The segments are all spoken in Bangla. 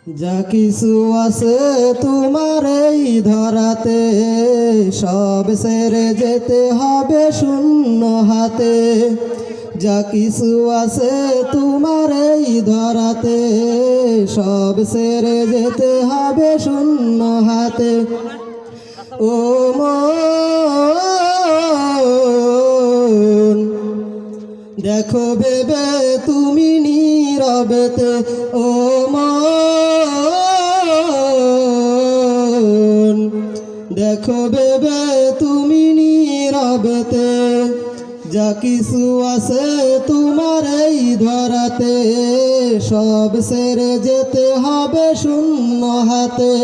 যা কিছু আছে তোমার এই ধরাতে, সব ছেড়ে যেতে হবে শূন্য হাতে। যা কিছু আছে তোমার এই ধরাতে, সব ছেড়ে যেতে হবে শূন্য হাতে। ও মন দেখো ভেবে তুমি নীরবেতে, ও মন দেখো ভেবে তুমি নীরবেতে। যা কিছু আছে তোমার এই ধরাতে, সব ছেড়ে যেতে হবে শূন্য হাতে।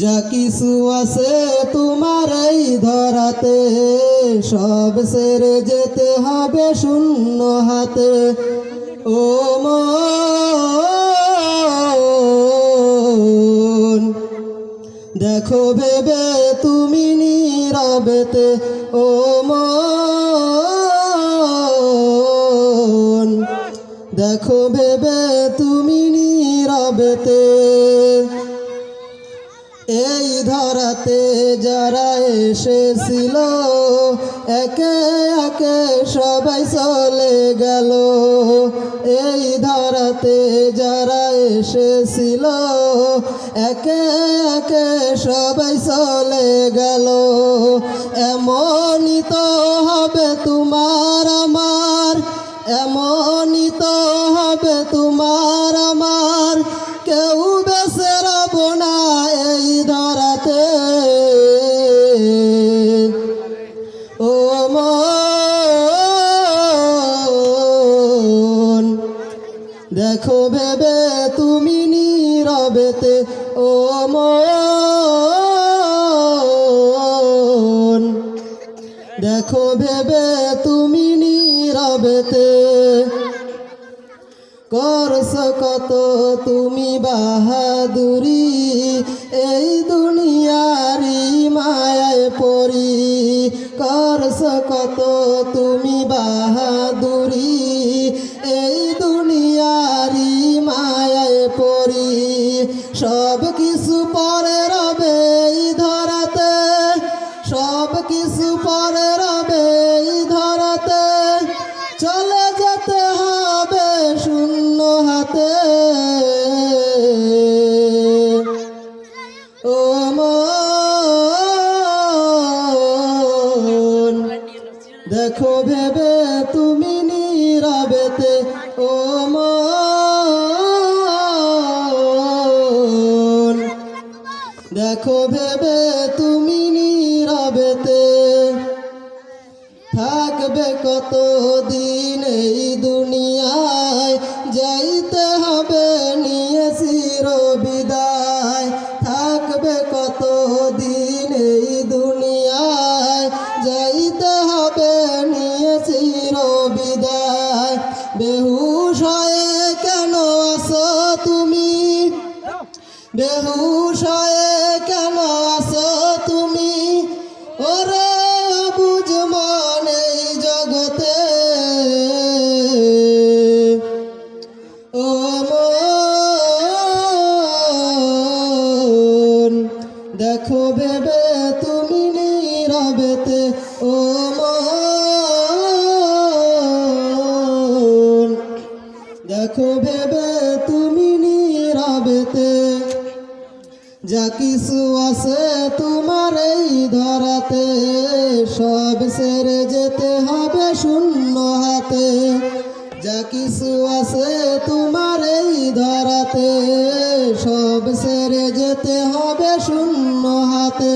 যা কিছু আছে তোমার এই ধরাতে, সব ছেড়ে যেতে হবে শূন্য হাতে। ও মন দেখো ভেবে তুমি নীরবেতে, ও মন দেখো ভেবে তুমি নীরবেতে। এই ধরাতে যারা এসেছিল, একে একে সবাই চলে গেল। এই ধরাতে যারা এসেছিল, একে একে সবাই চলে গেল। এমনই তো হবে তোমার আমার, এমনই তো হবে তোমার আমার। কেউ বেঁচে রব না এই ধরাতে। ও মন দেখো ভেবে তুমি নীরবেতে, ও মন দেখো ভেবে তুমি নীরবেতে। করছ কত তুমি বাহাদুরি, এই দুনিয়ারি মায়ায় পড়ি। করছ কত তুমি বাহাদুরি, এই দুনিয়ারি মায়ায় পড়ি। সব কিছু পরে রবে এই ধরাতে, সব কিছু পরে রবে এই ধরাতে। চলে যেতে হবে শূন্য হাতে। ও মন দেখো ভেবে তুমি নীরবেতে, ও মন দেখো ভেবে তুমি নীরবেতে। থাকবে কত দিন এই দুনিয়ায়, যাইতে হবে নিয়ে চির বিদায়। থাকবে কত দিন এই দুনিয়ায়, যাইতে হবে নিয়ে চির বিদায়। বেহুশ হয়ে কেন আছো তুমি, বেহুশ হয়ে কেন আছো তুমি। ওরে বুঝ মন এই জগতে, ও মন দেখো ভেবে তুমি নীরবেতে, ও মন দেখো ভেবে তুমি নীরবেতে। যা কিছু আছে তোমার এই ধরাতে, সব ছেড়ে যেতে হবে শূন্য হাতে। যা কিছু আছে তোমার এই ধরাতে, সব ছেড়ে যেতে হবে শূন্য হাতে।